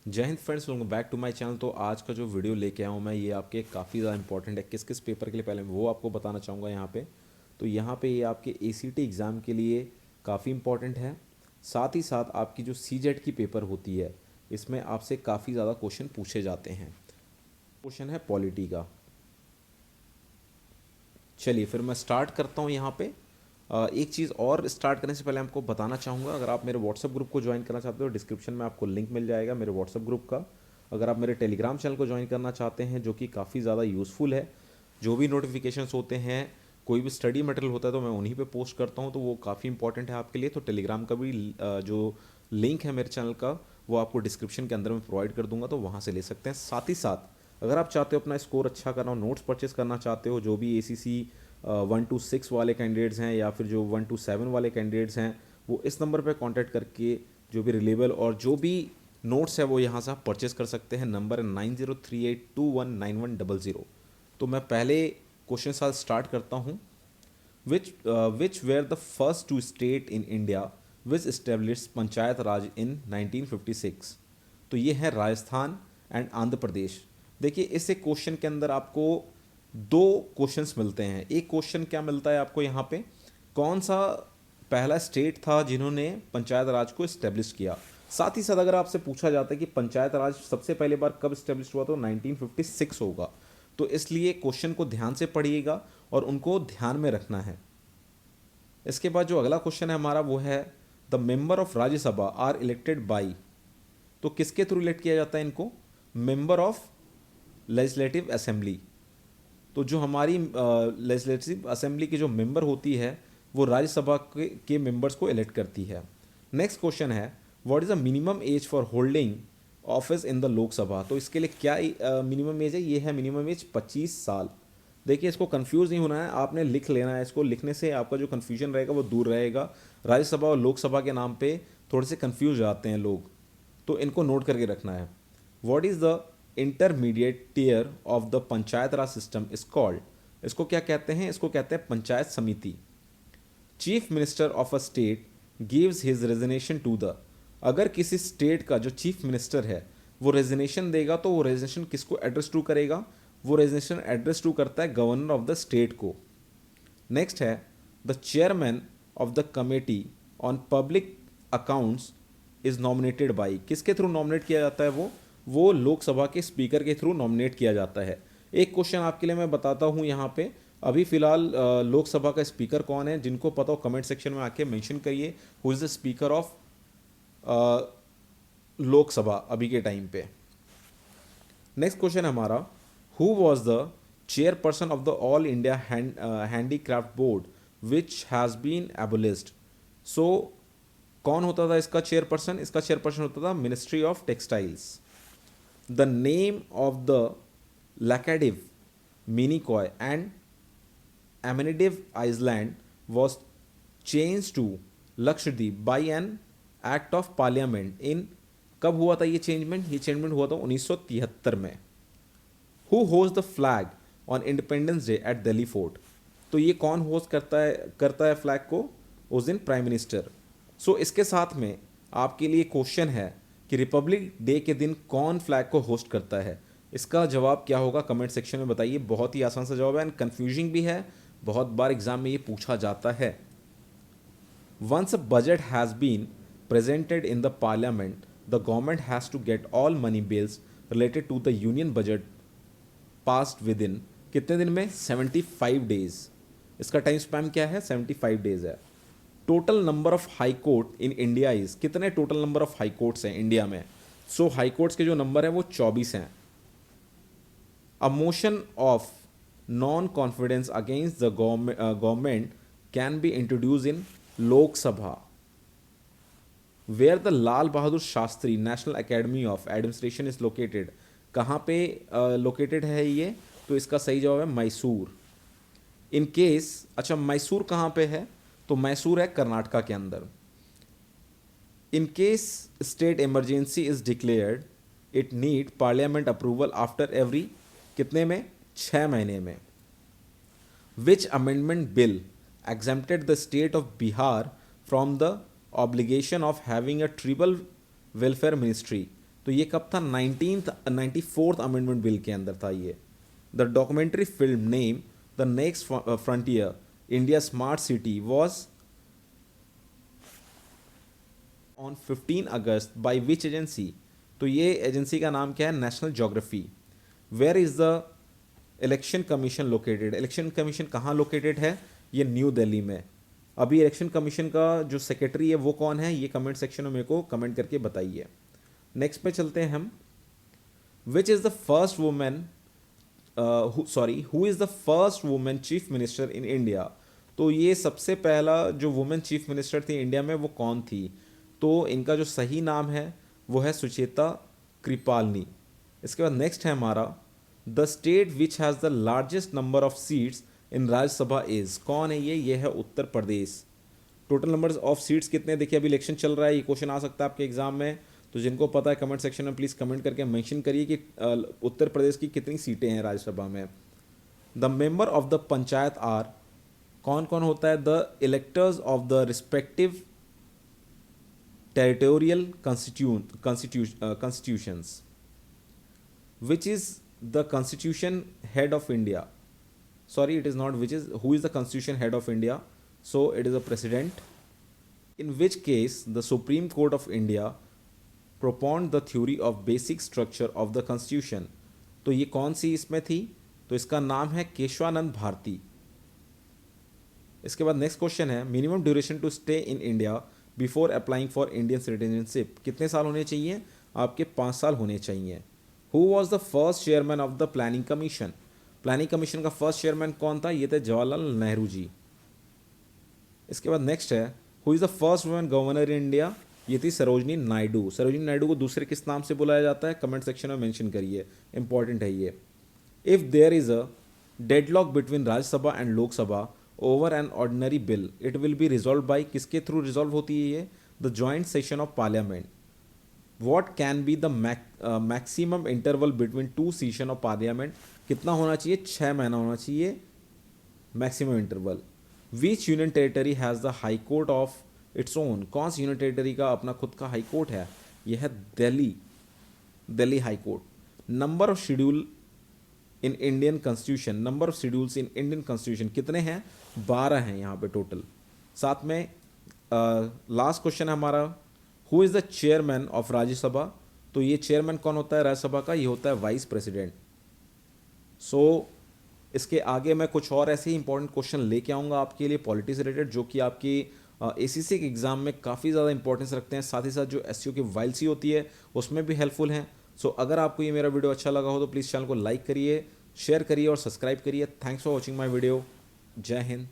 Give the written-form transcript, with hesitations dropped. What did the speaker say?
जय हिंद friends, welcome back to my channel. तो आज का जो वीडियो लेके आया हूँ मैं, ये आपके काफ़ी ज़्यादा इंपॉर्टेंट है। किस किस पेपर के लिए पहले वो आपको बताना चाहूँगा यहाँ पे। तो यहाँ पे ये आपके एसीटी एग्ज़ाम के लिए काफ़ी इंपॉर्टेंट है। साथ ही साथ आपकी जो सीजेट की पेपर होती है, इसमें आपसे काफ़ी ज़्यादा क्वेश्चन पूछे जाते हैं। क्वेश्चन है पॉलिटी का। चलिए फिर मैं स्टार्ट करता हूँ यहाँ पे। एक चीज़ और स्टार्ट करने से पहले आपको बताना चाहूँगा, अगर आप मेरे व्हाट्सअप ग्रुप को ज्वाइन करना चाहते हो, डिस्क्रिप्शन में आपको लिंक मिल जाएगा मेरे व्हाट्सअप ग्रुप का। अगर आप मेरे टेलीग्राम चैनल को ज्वाइन करना चाहते हैं, जो कि काफ़ी ज़्यादा यूज़फुल है, जो भी नोटिफिकेशंस होते हैं, कोई भी स्टडी मटेरियल होता है तो मैं उन्हीं पे पोस्ट करता हूँ, तो वो काफ़ी इंपॉर्टेंट है आपके लिए। तो टेलीग्राम का भी जो लिंक है मेरे चैनल का, वो आपको डिस्क्रिप्शन के अंदर में प्रोवाइड कर दूंगा, तो वहाँ से ले सकते हैं। साथ ही साथ अगर आप चाहते हो अपना स्कोर अच्छा करना, नोट्स परचेस करना चाहते हो, जो भी ACC 1 to 6 वाले कैंडिडेट्स हैं या फिर जो 1 to 7 वाले कैंडिडेट्स हैं, वो इस नंबर पे कांटेक्ट करके जो भी रिलेबल और जो भी नोट्स है वो यहाँ से आप परचेस कर सकते हैं। नंबर है 9038219100। तो मैं पहले क्वेश्चन साथ स्टार्ट करता हूँ। Which were the first two state in India which establish panchayat raj in 1956। तो ये है राजस्थान एंड आंध्र प्रदेश। देखिए इस एक क्वेश्चन के अंदर आपको दो क्वेश्चंस मिलते हैं। एक क्वेश्चन क्या मिलता है आपको यहाँ पे, कौन सा पहला स्टेट था जिन्होंने पंचायत राज को इस्टेब्लिश किया। साथ ही साथ अगर आपसे पूछा जाता है कि पंचायत राज सबसे पहले बार कब इस्टेब्लिश हुआ, तो 1956 होगा। तो इसलिए क्वेश्चन को ध्यान से पढ़िएगा और उनको ध्यान में रखना है। इसके बाद जो अगला क्वेश्चन है हमारा, वो है the member of Rajya Sabha are elected by. तो किसके थ्रू इलेक्ट किया जाता है इनको? Member of legislative assembly. तो जो हमारी लेजिस्लेटिव असेंबली की जो मेंबर होती है, वो राज्यसभा के मेंबर्स को इलेक्ट करती है। नेक्स्ट क्वेश्चन है what is the minimum age for holding office in the Lok Sabha. तो इसके लिए क्या मिनिमम एज है? ये है मिनिमम एज 25 साल। देखिए इसको कंफ्यूज नहीं होना है, आपने लिख लेना है। इसको लिखने से आपका जो कन्फ्यूजन रहेगा वो दूर रहेगा। राज्यसभा और लोकसभा के नाम पे थोड़े से कंफ्यूज जाते हैं लोग, तो इनको नोट करके रखना है। What is the intermediate tier of the panchayat raj system is called. इसको क्या कहते हैं? इसको कहते हैं Panchayat Samiti. Chief minister of a state gives his resignation to the. अगर किसी स्टेट का जो चीफ मिनिस्टर है वो रेजिग्नेशन देगा, तो वो रेजिग्नेशन किसको एड्रेस टू करेगा? वो रेजिग्नेशन एड्रेस टू करता है गवर्नर ऑफ द स्टेट को। नेक्स्ट है the chairman of the committee on public accounts is nominated by. किसके थ्रू नॉमिनेट किया जाता है? वो लोकसभा के स्पीकर के थ्रू नॉमिनेट किया जाता है। एक क्वेश्चन आपके लिए मैं बताता हूँ यहाँ पे। अभी फिलहाल लोकसभा का स्पीकर कौन है? जिनको पता हो कमेंट सेक्शन में आके मेंशन करिए, who is the speaker of Lok Sabha अभी के टाइम पे। नेक्स्ट क्वेश्चन हमारा, who was the chairperson of the all India handicraft board which has been abolished. So कौन होता था इसका चेयरपर्सन? इसका चेयरपर्सन होता था ministry of textiles. The name of the Laccadive, Minicoy and Amenidive Island was changed to Lakshadweep by an act of parliament in, कब हुआ था ये चेंजमेंट? ये चेंजमेंट हुआ था 1973 में। Who host the flag on independence day at Delhi fort. तो ये कौन होस्ट करता है फ्लैग को? उस दिन प्राइम मिनिस्टर। सो इसके साथ में आपके लिए क्वेश्चन है कि रिपब्लिक डे के दिन कौन फ्लैग को होस्ट करता है। इसका जवाब क्या होगा कमेंट सेक्शन में बताइए। बहुत ही आसान सा जवाब है एंड कन्फ्यूजिंग भी है, बहुत बार एग्जाम में ये पूछा जाता है। Once a budget has been presented in the parliament, the government has to get all money bills related to the union budget passed within कितने दिन में? 75 डेज। इसका टाइम स्पैम क्या है? 75 डेज है। Total number of high court in India is, कितने total number of high courts हैं India में? सो हाई कोर्ट्स के जो नंबर है वो 24 हैं। A motion of non-confidence against the government can be introduced in Lok Sabha, where the Lal Bahadur Shastri National Academy of Administration is located. कहाँ पे located है ये? तो इसका सही जवाब है मैसूर। इन केस, अच्छा मैसूर कहाँ पे है? तो मैसूर है कर्नाटका के अंदर। In case state emergency is declared, it need parliament approval after every, कितने में? 6 महीने में। Which amendment bill exempted the state of Bihar from the obligation of having a tribal welfare ministry. तो ये कब था? 94th अमेंडमेंट बिल के अंदर था ये। The documentary film name the next frontier India smart city was on 15 August by which agency? तो ये एजेंसी का नाम क्या है? National geography. Where is the election commission located? Election commission कहाँ लोकेटेड है? ये न्यू दिल्ली में। अभी इलेक्शन कमीशन का जो सेक्रेटरी है वो कौन है? ये कमेंट सेक्शन में मेरे को कमेंट करके बताइए। नेक्स्ट पे चलते हैं हम। Which is the first women who is the first women chief minister in India? तो ये सबसे पहला जो वुमेन चीफ मिनिस्टर थी इंडिया में वो कौन थी? तो इनका जो सही नाम है वो है सुचेता कृपालनी। इसके बाद नेक्स्ट है हमारा, the state which has the largest number of seats in Rajya Sabha is? कौन है ये है Uttar Pradesh. Total number of seats कितने? देखिए अभी इलेक्शन चल रहा है, ये क्वेश्चन आ सकता है आपके एग्जाम में, तो जिनको पता है कमेंट सेक्शन में प्लीज़ कमेंट करके मेंशन करिए कि उत्तर प्रदेश की कितनी सीटें हैं राज्यसभा में। The member of the panchayat are? कौन कौन होता है? The electors of the respective territorial constitutions. Which is the constitution head of India? Sorry, it is not which is, who is the constitution head of India? So it is a president. In which case the Supreme Court of India propounded the theory of basic structure of the constitution? तो ये कौन सी इसमें थी? तो इसका नाम है केशवानंद भारती। इसके बाद नेक्स्ट क्वेश्चन है, minimum duration to stay in India before applying for Indian citizenship? कितने साल होने चाहिए? आपके 5 साल होने चाहिए। Who was the first chairman of the planning commission? Planning commission का फर्स्ट चेयरमैन कौन था? ये थे जवाहरलाल नेहरू जी। इसके बाद नेक्स्ट है, who is the first women governor in India? ये थी सरोजनी नायडू। सरोजनी नायडू को दूसरे किस नाम से बुलाया जाता है? कमेंट सेक्शन में मेंशन करिए, इंपॉर्टेंट है ये। If there is a deadlock between Rajya Sabha and Lok Sabha over an ordinary bill it will be resolve by? किसके थ्रू रिजॉल्व होती है ये? The joint session of parliament. What can be the maximum interval between 2 session of parliament? कितना होना चाहिए? 6 महीना होना चाहिए maximum interval. Which union territory has the high court of its own? कौन सी यूनियन टेरिटरी का अपना खुद का हाई कोर्ट है? यह है Delhi high court. Number of schedule in Indian constitution? Number of schedules in Indian constitution कितने हैं? 12 हैं यहाँ पे टोटल। साथ में लास्ट क्वेश्चन है हमारा, who is the chairman of Rajya Sabha? तो ये चेयरमैन कौन होता है राज्यसभा का? ये होता है वाइस प्रेसिडेंट। सो इसके आगे मैं कुछ और ऐसे ही इंपॉर्टेंट क्वेश्चन लेके आऊँगा आपके लिए पॉलिटी से रिलेटेड, जो कि आपकी एसीसी के एग्जाम में काफ़ी ज़्यादा इंपॉर्टेंस रखते हैं। साथ ही साथ जो एससीओ की वाइलसी होती है उसमें भी हेल्पफुल हैं। सो अगर आपको ये मेरा वीडियो अच्छा लगा हो तो प्लीज़ चैनल को लाइक करिए, शेयर करिए और सब्सक्राइब करिए। Thanks for watching my video. जय हिंद।